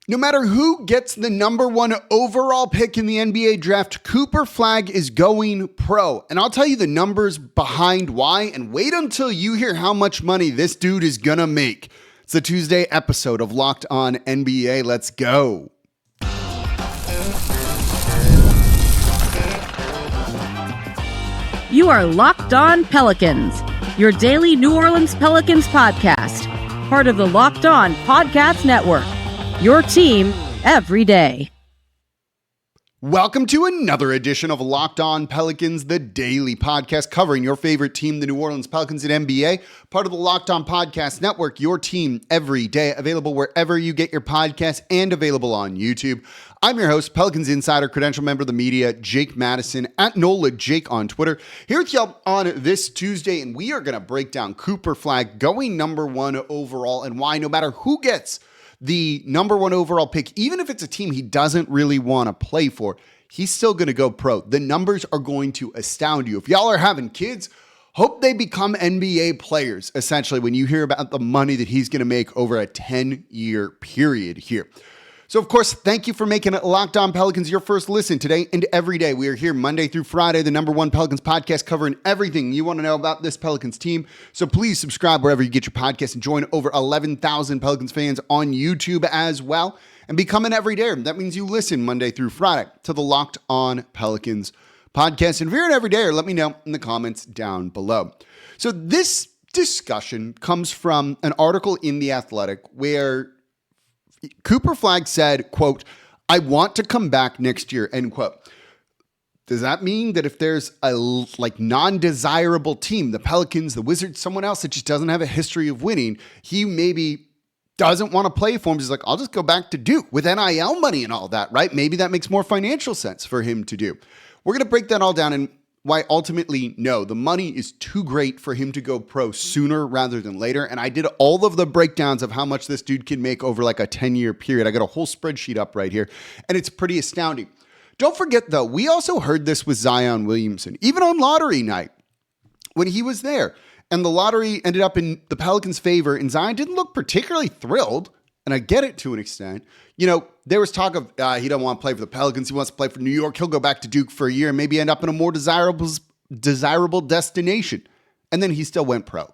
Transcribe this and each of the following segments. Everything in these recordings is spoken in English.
No matter who gets the number one overall pick in the NBA draft, Cooper Flagg is going pro. And I'll tell you the numbers behind why, and wait until you hear how much money this dude is gonna make. It's the Tuesday episode of Locked On NBA. Let's go. You are Locked On Pelicans, your daily New Orleans Pelicans podcast, part of the Locked On Podcast Network. Your team every day. Welcome to another edition of Locked On Pelicans, the daily podcast covering your favorite team, the New Orleans Pelicans and NBA, part of the Locked On Podcast Network, your team every day, available wherever you get your podcasts and available on YouTube. I'm your host, Pelicans Insider, credential member of the media, Jake Madison, at NOLA Jake on Twitter, here with y'all on this Tuesday, and we are going to break down Cooper Flagg going number one overall and why no matter who gets the number one overall pick, even if it's a team he doesn't really want to play for, he's still going to go pro. The numbers are going to astound you. If y'all are having kids, hope they become NBA players, essentially, when you hear about the money that he's going to make over a 10-year period here. So, of course, thank you for making it Locked On Pelicans your first listen today and every day. We are here Monday through Friday, the number one Pelicans podcast covering everything you want to know about this Pelicans team. So please subscribe wherever you get your podcast and join over 11,000 Pelicans fans on YouTube as well and become an everydayer. That means you listen Monday through Friday to the Locked On Pelicans podcast. And if you're an everydayer, let me know in the comments down below. So this discussion comes from an article in The Athletic where Cooper Flagg said, quote, "I want to come back next year," end quote. Does that mean that if there's a non-desirable team, the Pelicans, the Wizards, someone else that just doesn't have a history of winning, he maybe doesn't want to play for him? He's like, I'll just go back to Duke with NIL money and all that, right? Maybe that makes more financial sense for him to do. We're going to break that all down and why ultimately, no, the money is too great for him to go pro sooner rather than later. And I did all of the breakdowns of how much this dude can make over like a 10-year period. I got a whole spreadsheet up right here, and it's pretty astounding. Don't forget, though, we also heard this with Zion Williamson, even on lottery night when he was there. And the lottery ended up in the Pelicans' favor, and Zion didn't look particularly thrilled. And I get it to an extent. You know, there was talk of he don't want to play for the Pelicans. He wants to play for New York. He'll go back to Duke for a year and maybe end up in a more desirable destination. And then he still went pro.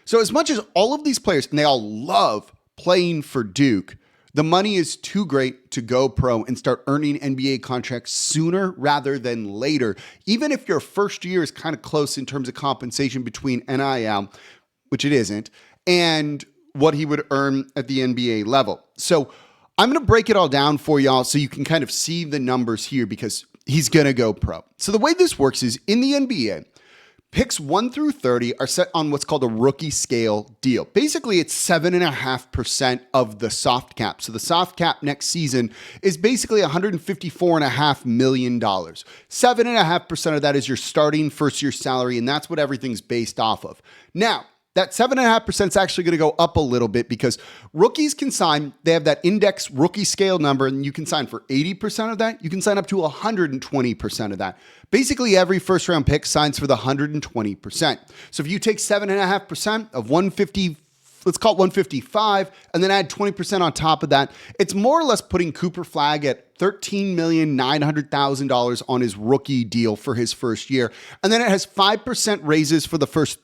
So as much as all of these players, and they all love playing for Duke, the money is too great to go pro and start earning NBA contracts sooner rather than later. Even if your first year is kind of close in terms of compensation between NIL, which it isn't, and what he would earn at the NBA level. So I'm going to break it all down for y'all so you can kind of see the numbers here because he's going to go pro. So the way this works is in the NBA, picks 1 through 30 are set on what's called a rookie scale deal. Basically, it's 7.5% of the soft cap. So the soft cap next season is basically $154.5 million. 7.5% of that is your starting first year salary, and that's what everything's based off of. Now, that 7.5% is actually going to go up a little bit because rookies can sign, they have that index rookie scale number, and you can sign for 80% of that. You can sign up to 120% of that. Basically, every first round pick signs for the 120%. So if you take 7.5% of 150, let's call it 155, and then add 20% on top of that, it's more or less putting Cooper Flagg at $13,900,000 on his rookie deal for his first year. And then it has 5% raises for the first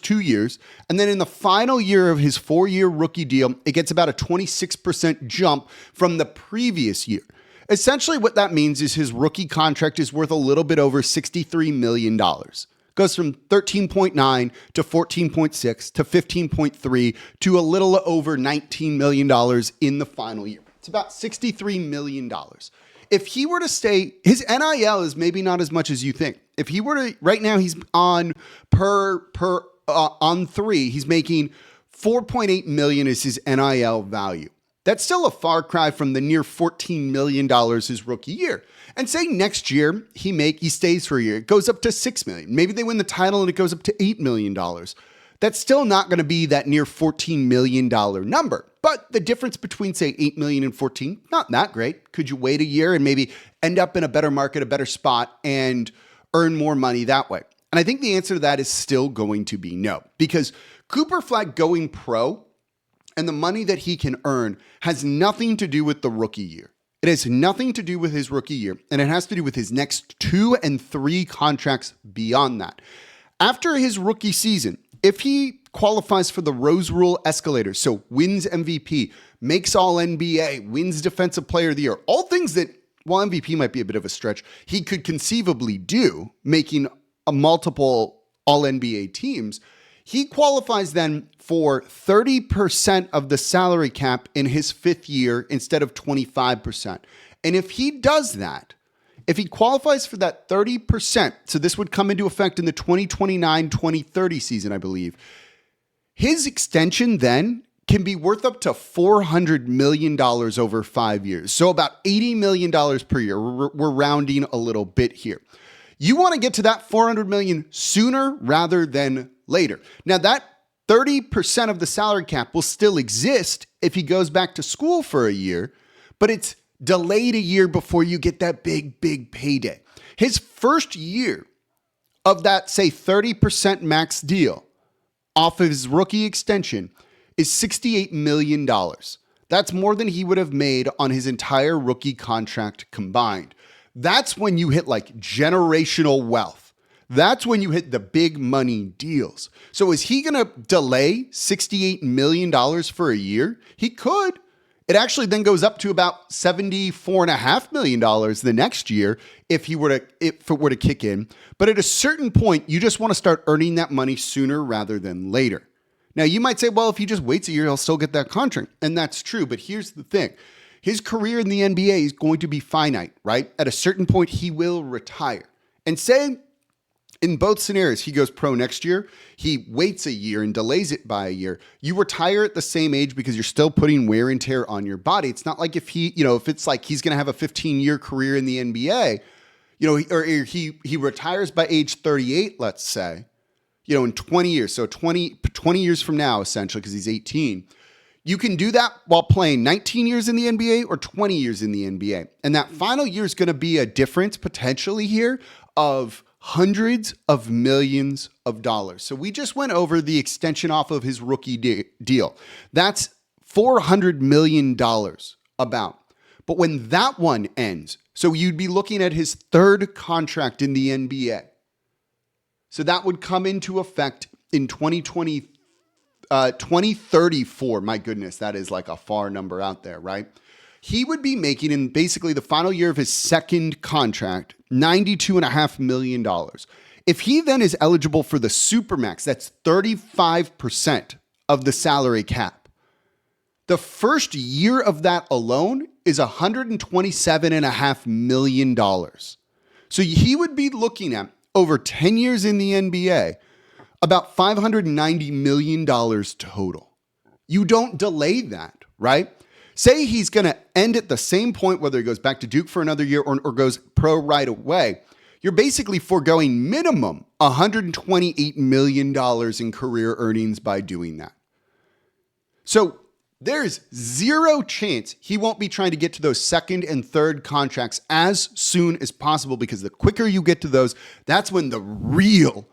2 years. And then in the final year of his 4-year rookie deal, it gets about a 26% jump from the previous year. Essentially what that means is his rookie contract is worth a little bit over $63 million. Goes from 13.9 to 14.6 to 15.3 to a little over $19 million in the final year. It's about $63 million. If he were to stay, his NIL is maybe not as much as you think. If he were to, right now he's on on 3, he's making 4.8 million is his NIL value. That's still a far cry from the near $14 million his rookie year. And say next year he stays for a year, it goes up to $6 million. Maybe they win the title and it goes up to $8 million. That's still not going to be that near $14 million number. But the difference between, say, 8 million and 14, not that great. Could you wait a year and maybe end up in a better market, a better spot, and earn more money that way? And I think the answer to that is still going to be no, because Cooper Flagg going pro and the money that he can earn has nothing to do with the rookie year. It has nothing to do with his rookie year, and it has to do with his next 2 and 3 contracts beyond that. After his rookie season, if he qualifies for the Rose Rule escalator, so wins MVP, makes All NBA, wins Defensive Player of the Year, all things that, while MVP might be a bit of a stretch, he could conceivably do, making a multiple All NBA teams, he qualifies then for 30% of the salary cap in his 5th year instead of 25%. And if he does that, if he qualifies for that 30%, so this would come into effect in the 2029-2030 season, I believe, his extension then can be worth up to $400 million over 5 years. So about $80 million per year. We're rounding a little bit here. You want to get to that $400 million sooner rather than later. Now that 30% of the salary cap will still exist if he goes back to school for a year, but it's delayed a year before you get that big payday. His first year of that, say, 30% max deal off of his rookie extension is $68 million. That's more than he would have made on his entire rookie contract combined. That's when you hit like generational wealth. That's when you hit the big money deals. So is he going to delay $68 million for a year? He could. It actually then goes up to about $74.5 million the next year if it were to kick in. But at a certain point, you just want to start earning that money sooner rather than later. Now, you might say, well, if he just waits a year, he'll still get that contract. And that's true. But here's the thing. His career in the NBA is going to be finite, right? At a certain point, he will retire. And say in both scenarios, he goes pro next year, he waits a year and delays it by a year. You retire at the same age because you're still putting wear and tear on your body. It's not like if it's like he's going to have a 15-year career in the NBA, or he retires by age 38, let's say, in 20 years. So 20 years from now, essentially, because he's 18. You can do that while playing 19 years in the NBA or 20 years in the NBA. And that final year is going to be a difference potentially here of hundreds of millions of dollars. So we just went over the extension off of his rookie deal. That's $400 million about. But when that one ends, so you'd be looking at his 3rd contract in the NBA. So that would come into effect in 2034. My goodness, that is like a far number out there, right? He would be making, in basically the final year of his 2nd contract, $92.5 million. If he then is eligible for the supermax, that's 35% of the salary cap. The first year of that alone is $127.5 million. So he would be looking at, over 10 years in the NBA, about $590 million total. You don't delay that, right? Say he's going to end at the same point, whether he goes back to Duke for another year or goes pro right away. You're basically foregoing minimum $128 million in career earnings by doing that. So there's zero chance he won't be trying to get to those 2nd and 3rd contracts as soon as possible, because the quicker you get to those, that's when the real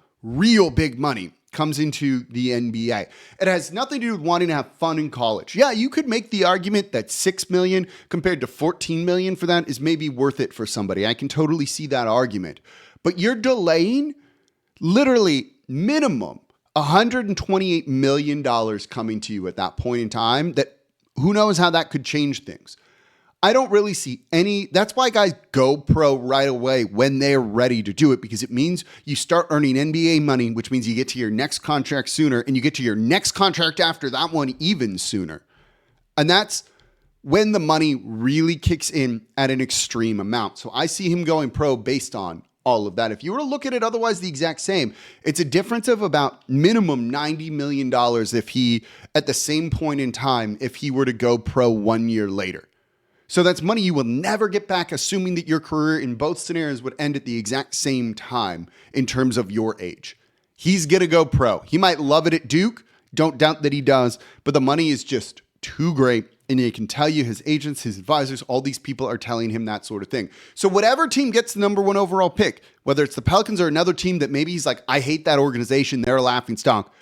big money comes into the NBA. It has nothing to do with wanting to have fun in college. Yeah, you could make the argument that $6 million compared to $14 million for that is maybe worth it for somebody. I can totally see that argument. But you're delaying literally minimum $128 million coming to you at that point in time, that who knows how that could change things. I don't really see any. That's why guys go pro right away when they're ready to do it, because it means you start earning NBA money, which means you get to your next contract sooner, and you get to your next contract after that one even sooner. And that's when the money really kicks in at an extreme amount. So I see him going pro based on all of that. If you were to look at it otherwise the exact same, it's a difference of about minimum $90 million if he, at the same point in time, if he were to go pro 1 year later. So that's money you will never get back, assuming that your career in both scenarios would end at the exact same time in terms of your age. He's going to go pro. He might love it at Duke. Don't doubt that he does, but the money is just too great. And he can tell you, his agents, his advisors, all these people are telling him that sort of thing. So whatever team gets the number 1 overall pick, whether it's the Pelicans or another team that maybe he's like, I hate that organization, they're a laughing stock.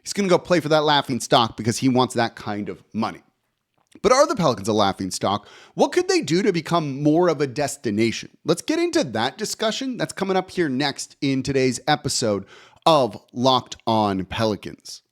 He's going to go play for that laughing stock because he wants that kind of money. But are the Pelicans a laughing stock? What could they do to become more of a destination? Let's get into that discussion. That's coming up here next in today's episode of Locked On Pelicans.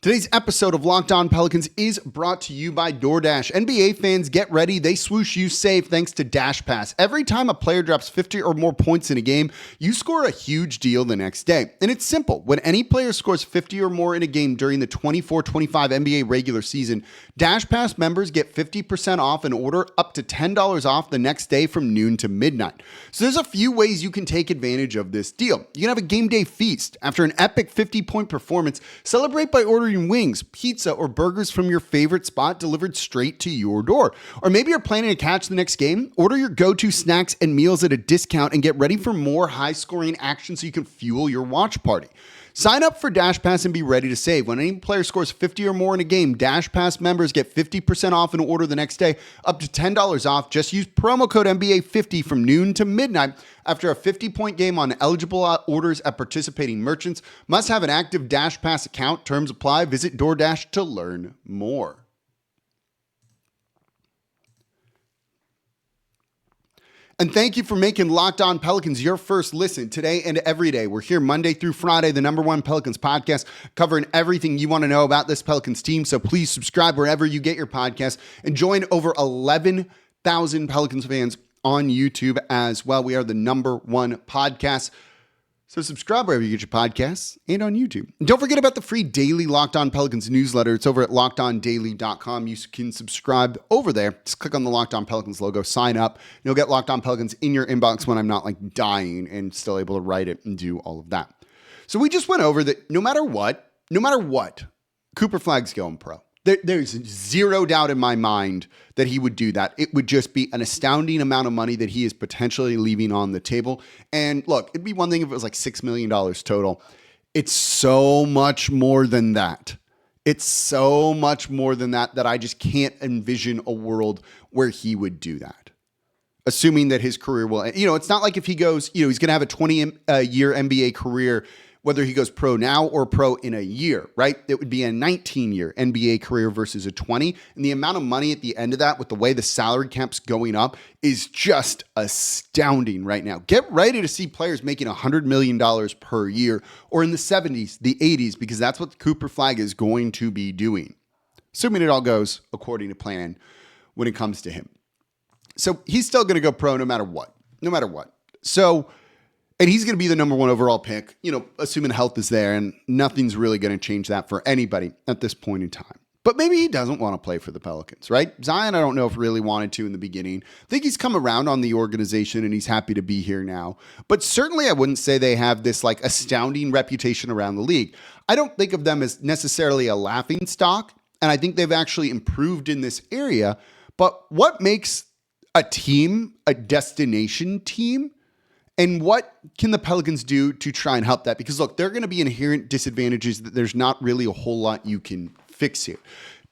Today's episode of Locked On Pelicans is brought to you by DoorDash. NBA fans, get ready. They swoosh you save thanks to Dash Pass. Every time a player drops 50 or more points in a game, you score a huge deal the next day. And it's simple. When any player scores 50 or more in a game during the 24-25 NBA regular season, Dash Pass members get 50% off an order up to $10 off the next day from noon to midnight. So there's a few ways you can take advantage of this deal. You can have a game day feast. After an epic 50-point performance, celebrate by ordering wings, pizza, or burgers from your favorite spot delivered straight to your door. Or maybe you're planning to catch the next game. Order your go-to snacks and meals at a discount and get ready for more high-scoring action so you can fuel your watch party. Sign up for Dash Pass and be ready to save. When any player scores 50 or more in a game, Dash Pass members get 50% off an order the next day, up to $10 off. Just use promo code NBA50 from noon to midnight. After a 50-point game on eligible orders at participating merchants, must have an active Dash Pass account. Terms apply. Visit DoorDash to learn more. And thank you for making Locked On Pelicans your first listen today and every day. We're here Monday through Friday, the #1 Pelicans podcast, covering everything you want to know about this Pelicans team. So please subscribe wherever you get your podcasts and join over 11,000 Pelicans fans on YouTube as well. We are the #1 podcast. So subscribe wherever you get your podcasts and on YouTube. And don't forget about the free daily Locked On Pelicans newsletter. It's over at lockedondaily.com. You can subscribe over there. Just click on the Locked On Pelicans logo, sign up. You'll get Locked On Pelicans in your inbox when I'm not like dying and still able to write it and do all of that. So we just went over that no matter what, Cooper Flagg's going pro. There's zero doubt in my mind that he would do that. It would just be an astounding amount of money that he is potentially leaving on the table. And look, it'd be one thing if it was like $6 million total. It's so much more than that. It's so much more than that I just can't envision a world where he would do that. Assuming that his career will, it's not like if he goes, he's going to have a 20-year NBA career, whether he goes pro now or pro in a year, right? It would be a 19-year NBA career versus a 20. And the amount of money at the end of that with the way the salary cap's going up is just astounding right now. Get ready to see players making $100 million per year or in the 70s, the 80s, because that's what Cooper Flagg is going to be doing. Assuming it all goes according to plan when it comes to him. So he's still going to go pro no matter what. And he's going to be the #1 overall pick, assuming health is there, and nothing's really going to change that for anybody at this point in time. But maybe he doesn't want to play for the Pelicans, right? Zion, I don't know if really wanted to in the beginning. I think he's come around on the organization and he's happy to be here now. But certainly I wouldn't say they have this like astounding reputation around the league. I don't think of them as necessarily a laughing stock, and I think they've actually improved in this area. But what makes a team a destination team? And what can the Pelicans do to try and help that? Because look, there are going to be inherent disadvantages that there's not really a whole lot you can fix here.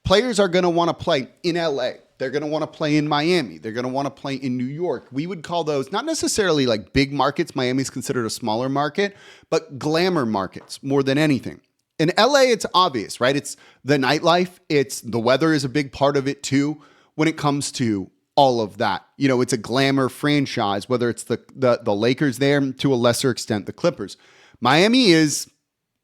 Players are going to want to play in LA. They're going to want to play in Miami. They're going to want to play in New York. We would call those not necessarily like big markets. Miami's considered a smaller market, but glamour markets more than anything. In LA, it's obvious, right? It's the nightlife. It's the weather is a big part of it too when it comes to all of that. It's a glamour franchise, whether it's the Lakers there, to a lesser extent, the Clippers. Miami is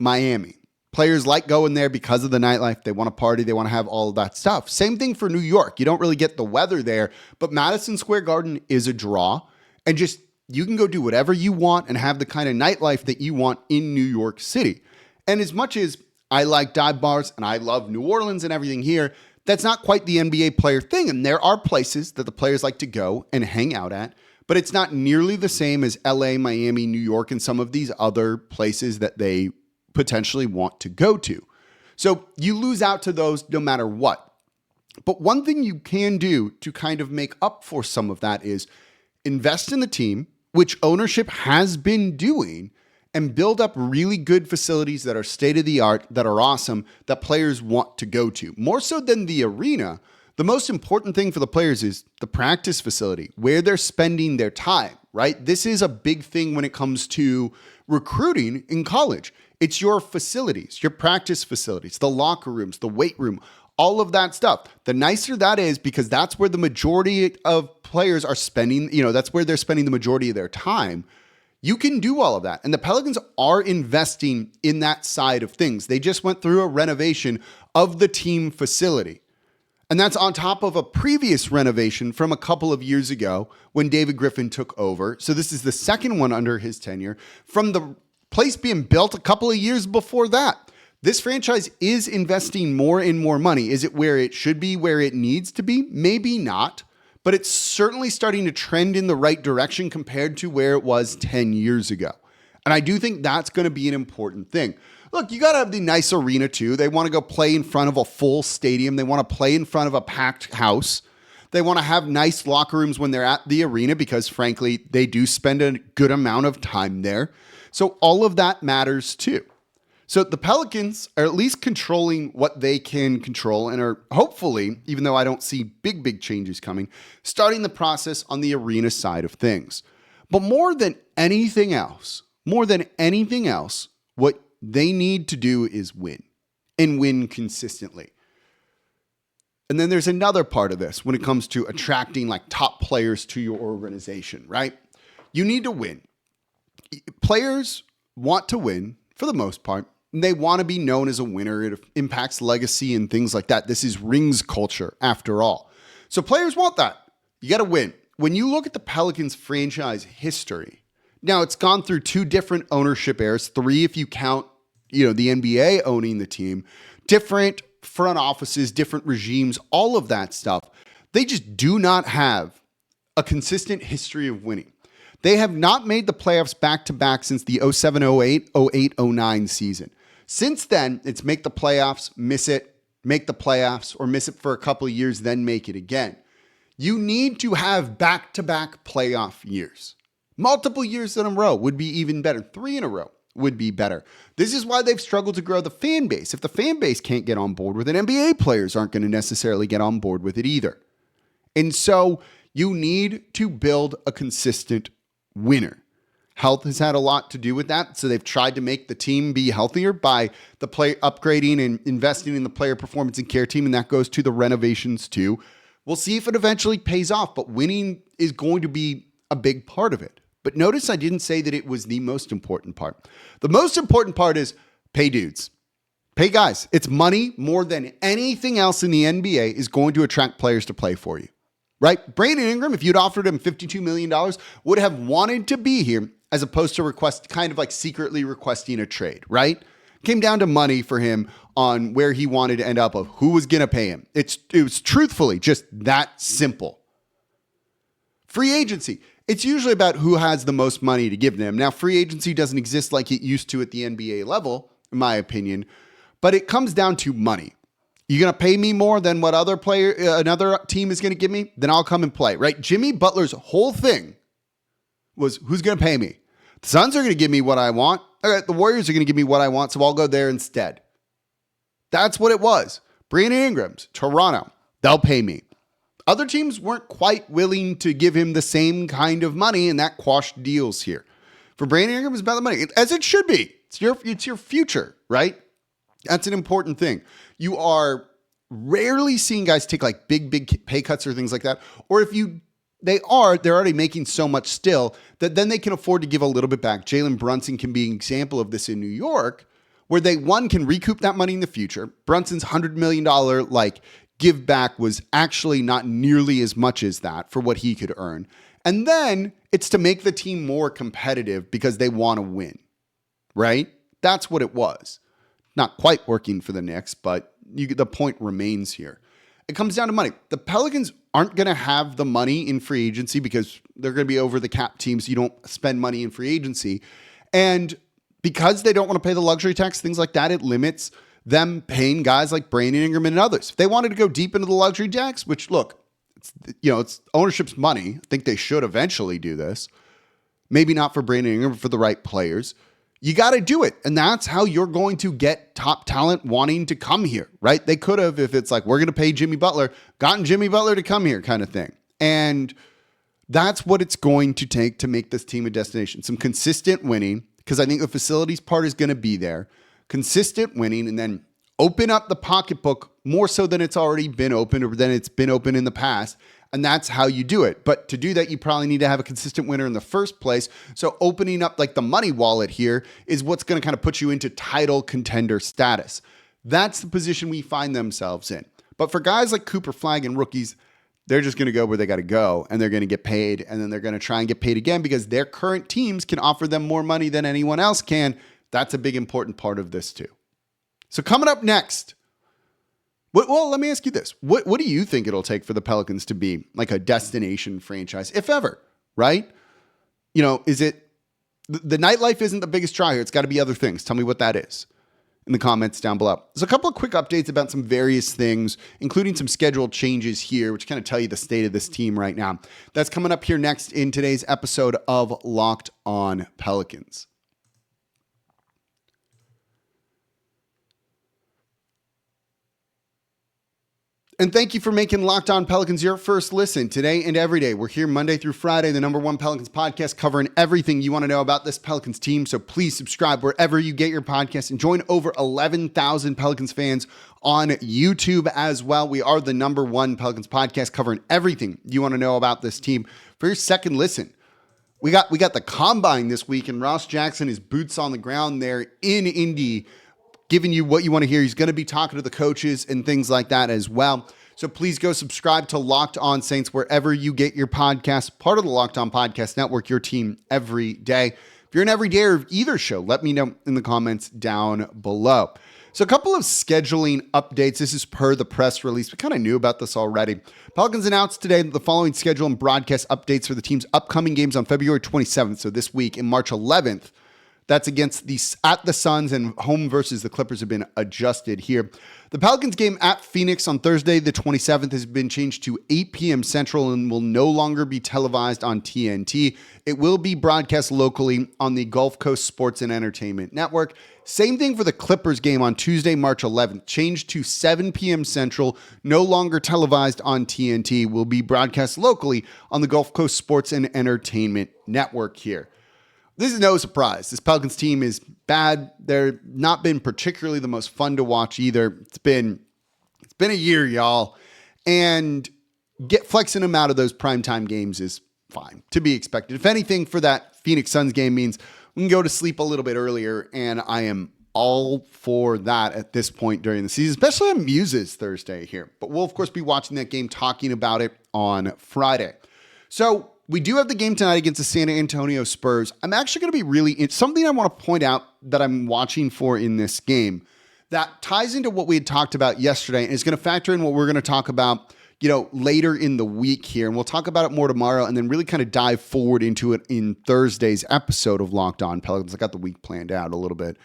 Miami. Players like going there because of the nightlife. They want to party. They want to have all of that stuff. Same thing for New York. You don't really get the weather there, but Madison Square Garden is a draw. And just, you can go do whatever you want and have the kind of nightlife that you want in New York City. And as much as I like dive bars and I love New Orleans and everything here, that's not quite the NBA player thing. And there are places that the players like to go and hang out at, but it's not nearly the same as LA, Miami, New York, and some of these other places that they potentially want to go to. So you lose out to those no matter what. But one thing you can do to kind of make up for some of that is invest in the team, which ownership has been doing, and build up really good facilities that are state-of-the-art, that are awesome, that players want to go to. More so than the arena, the most important thing for the players is the practice facility, where they're spending their time. right? This is a big thing when it comes to recruiting in college. It's your facilities, your practice facilities, the locker rooms, the weight room, all of that stuff. The nicer that is, because that's where the majority of players are spending, that's where they're spending the majority of their time. You can do all of that. And the Pelicans are investing in that side of things. They just went through a renovation of the team facility. And that's on top of a previous renovation from a couple of years ago when David Griffin took over. So this is the second one under his tenure from the place being built a couple of years before that. This franchise is investing more and more money. Is it where it should be, where it needs to be? Maybe not. But it's certainly starting to trend in the right direction compared to where it was 10 years ago. And I do think that's going to be an important thing. Look, you got to have the nice arena too. They want to go play in front of a full stadium. They want to play in front of a packed house. They want to have nice locker rooms when they're at the arena because, frankly, they do spend a good amount of time there. So all of that matters too. So the Pelicans are at least controlling what they can control and are hopefully, even though I don't see big changes coming, starting the process on the arena side of things. But more than anything else, what they need to do is win and win consistently. And then there's another part of this when it comes to attracting like top players to your organization, right? You need to win. Players want to win for the most part. They want to be known as a winner. It impacts legacy and things like that. This is rings culture after all. So players want that. You got to win. When you look at the Pelicans franchise history, now it's gone through 2 different ownership eras, 3 if you count, the NBA owning the team, different front offices, different regimes, all of that stuff. They just do not have a consistent history of winning. They have not made the playoffs back-to-back since the 07-08, 08-09 season. Since then, it's make the playoffs, miss it, make the playoffs, or miss it for a couple of years, then make it again. You need to have back-to-back playoff years. Multiple years in a row would be even better. 3 in a row would be better. This is why they've struggled to grow the fan base. If the fan base can't get on board with it, NBA players aren't going to necessarily get on board with it either. And so you need to build a consistent winner. Health has had a lot to do with that. So they've tried to make the team be healthier by the play upgrading and investing in the player performance and care team. And that goes to the renovations too. We'll see if it eventually pays off, but winning is going to be a big part of it. But notice I didn't say that it was the most important part. The most important part is pay dudes. Pay guys. It's money more than anything else in the NBA is going to attract players to play for you. Right? Brandon Ingram, if you'd offered him $52 million, would have wanted to be here as opposed to kind of like secretly requesting a trade, right? Came down to money for him on where he wanted to end up of who was going to pay him. It was truthfully just that simple. Free agency. It's usually about who has the most money to give them. Now, free agency doesn't exist like it used to at the NBA level, in my opinion, but it comes down to money. You're going to pay me more than what another team is going to give me? Then I'll come and play, right? Jimmy Butler's whole thing was who's going to pay me? The Suns are going to give me what I want. Okay, the Warriors are going to give me what I want, so I'll go there instead. That's what it was. Brandon Ingram's, Toronto, they'll pay me. Other teams weren't quite willing to give him the same kind of money, and that quashed deals here. For Brandon Ingram, it's about the money, as it should be. It's your future, right? That's an important thing. You are rarely seeing guys take like big pay cuts or things like that. Or if they're already making so much still that then they can afford to give a little bit back. Jalen Brunson can be an example of this in New York, where they, one, can recoup that money in the future. Brunson's $100 million give back was actually not nearly as much as that for what he could earn. And then it's to make the team more competitive because they want to win, right? That's what it was. Not quite working for the Knicks, but the point remains here. It comes down to money. The Pelicans aren't going to have the money in free agency because they're going to be over the cap teams. So you don't spend money in free agency. And because they don't want to pay the luxury tax, things like that, it limits them paying guys like Brandon Ingram and others. If they wanted to go deep into the luxury tax, which look, it's ownership's money. I think they should eventually do this. Maybe not for Brandon Ingram, but for the right players. You got to do it. And that's how you're going to get top talent wanting to come here, right? They could have, if it's like, we're going to pay Jimmy Butler, gotten Jimmy Butler to come here kind of thing. And That's what it's going to take to make this team a destination. Some consistent winning, because I think the facilities part is going to be there. Consistent winning, and then open up the pocketbook more so than it's already been opened or than it's been open in the past. And that's how you do it. But to do that, you probably need to have a consistent winner in the first place. So opening up like the money wallet here is what's going to kind of put you into title contender status. That's the position we find themselves in. But for guys like Cooper Flagg and rookies, they're just going to go where they got to go, and they're going to get paid, and then they're going to try and get paid again because their current teams can offer them more money than anyone else can. That's a big important part of this too. So coming up next, well, let me ask you this. What do you think it'll take for the Pelicans to be like a destination franchise, if ever, right? You know, is it the nightlife isn't the biggest draw here. It's got to be other things. Tell me what that is in the comments down below. There's a couple of quick updates about some various things, including some scheduled changes here, which kind of tell you the state of this team right now. That's coming up here next in today's episode of Locked On Pelicans. And thank you for making Locked On Pelicans your first listen today and every day. We're here Monday through Friday, the #1 Pelicans podcast, covering everything you want to know about this Pelicans team. So please subscribe wherever you get your podcast and join over 11,000 Pelicans fans on YouTube as well. We are the #1 Pelicans podcast, covering everything you want to know about this team. For your second listen, we got the combine this week, and Ross Jackson is boots on the ground there in Indy, giving you what you want to hear. He's going to be talking to the coaches and things like that as well. So please go subscribe to Locked On Saints wherever you get your podcast, part of the Locked On Podcast Network, your team every day. If you're an everydayer of either show, let me know in the comments down below. So a couple of scheduling updates. This is per the press release. We kind of knew about this already. Pelicans announced today the following schedule and broadcast updates for the team's upcoming games on February 27th, so this week, and March 11th. That's against at the Suns, and home versus the Clippers have been adjusted here. The Pelicans game at Phoenix on Thursday, the 27th, has been changed to 8 p.m. Central and will no longer be televised on TNT. It will be broadcast locally on the Gulf Coast Sports and Entertainment Network. Same thing for the Clippers game on Tuesday, March 11th, changed to 7 p.m. Central, no longer televised on TNT, will be broadcast locally on the Gulf Coast Sports and Entertainment Network here. This is no surprise. This Pelicans team is bad. They're not been particularly the most fun to watch either. It's been a year, y'all. And flexing them out of those primetime games is fine, to be expected. If anything, for that Phoenix Suns game means we can go to sleep a little bit earlier, and I am all for that at this point during the season, especially on Muses Thursday here. But we'll, of course, be watching that game, talking about it on Friday. So we do have the game tonight against the San Antonio Spurs. I'm actually going to be it's something I want to point out that I'm watching for in this game that ties into what we had talked about yesterday and is going to factor in what we're going to talk about, later in the week here. And we'll talk about it more tomorrow and then really kind of dive forward into it in Thursday's episode of Locked On Pelicans. I got the week planned out a little bit.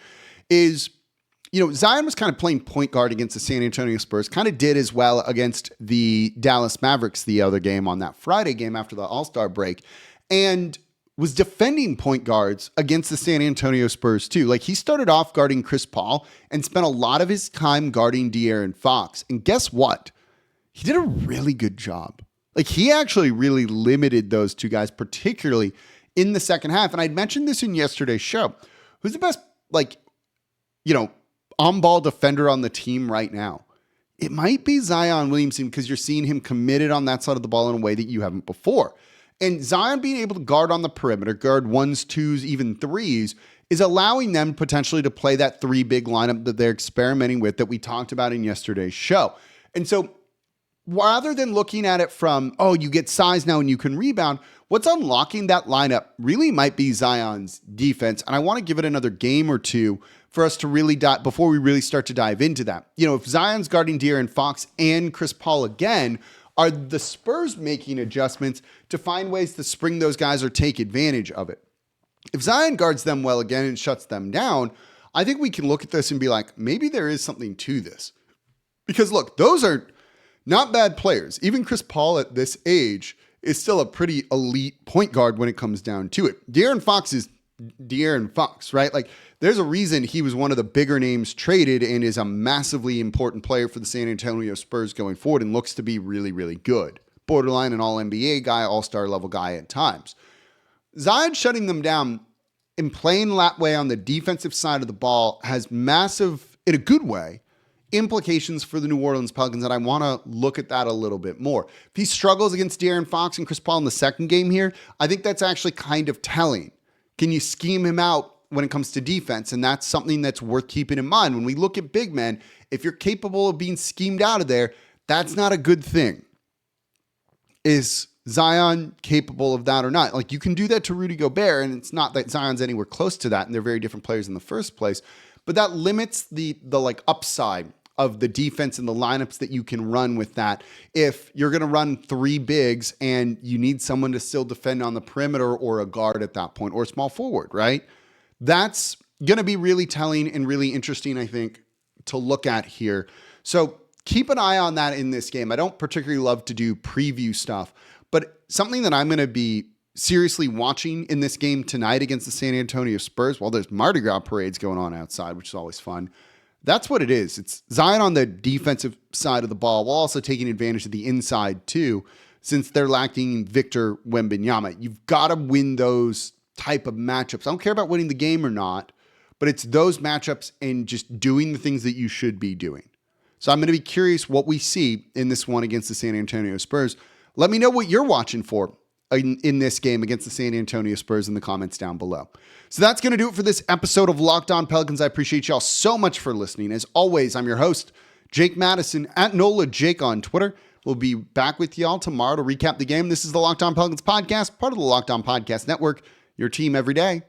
Zion was kind of playing point guard against the San Antonio Spurs, kind of did as well against the Dallas Mavericks the other game on that Friday game after the All-Star break, and was defending point guards against the San Antonio Spurs too. Like, he started off guarding Chris Paul and spent a lot of his time guarding De'Aaron Fox. And guess what? He did a really good job. Like, he actually really limited those two guys, particularly in the second half. And I'd mentioned this in yesterday's show. Who's the best, on-ball defender on the team right now? It might be Zion Williamson, because you're seeing him committed on that side of the ball in a way that you haven't before. And Zion being able to guard on the perimeter, guard ones, twos, even threes, is allowing them potentially to play that three big lineup that they're experimenting with that we talked about in yesterday's show. And so rather than looking at it from, you get size now and you can rebound, what's unlocking that lineup really might be Zion's defense. And I want to give it another game or two for us to really before we really start to dive into that. If Zion's guarding De'Aaron Fox and Chris Paul again, are the Spurs making adjustments to find ways to spring those guys or take advantage of it? If Zion guards them well again and shuts them down, I think we can look at this and be like, maybe there is something to this. Because look, those are not bad players. Even Chris Paul at this age is still a pretty elite point guard when it comes down to it. De'Aaron Fox is De'Aaron Fox, right? Like, there's a reason he was one of the bigger names traded and is a massively important player for the San Antonio Spurs going forward and looks to be really, really good. borderline an all-NBA guy, all-star level guy at times. Zion shutting them down and playing that way on the defensive side of the ball has massive, in a good way, implications for the New Orleans Pelicans, and I want to look at that a little bit more. If he struggles against De'Aaron Fox and Chris Paul in the second game here, I think that's actually kind of telling. Can you scheme him out when it comes to defense? And that's something that's worth keeping in mind. When we look at big men, if you're capable of being schemed out of there, that's not a good thing. Is Zion capable of that or not? Like, you can do that to Rudy Gobert, and it's not that Zion's anywhere close to that, and they're very different players in the first place, but that limits the like upside of the defense and the lineups that you can run with that. If you're going to run three bigs and you need someone to still defend on the perimeter or a guard at that point or a small forward, right? That's going to be really telling and really interesting, I think, to look at here. So keep an eye on that in this game. I don't particularly love to do preview stuff, but something that I'm going to be seriously watching in this game tonight against the San Antonio Spurs, well, there's Mardi Gras parades going on outside, which is always fun. That's what it is. It's Zion on the defensive side of the ball while also taking advantage of the inside too, since they're lacking Victor Wembanyama. You've got to win those type of matchups. I don't care about winning the game or not, but it's those matchups and just doing the things that you should be doing. So I'm going to be curious what we see in this one against the San Antonio Spurs. Let me know what you're watching for in this game against the San Antonio Spurs in the comments down below. So that's going to do it for this episode of Locked On Pelicans. I appreciate y'all so much for listening. As always, I'm your host, Jake Madison, at NOLA Jake on Twitter. We'll be back with y'all tomorrow to recap the game. This is the Locked On Pelicans podcast, part of the Locked On Podcast Network, your team every day.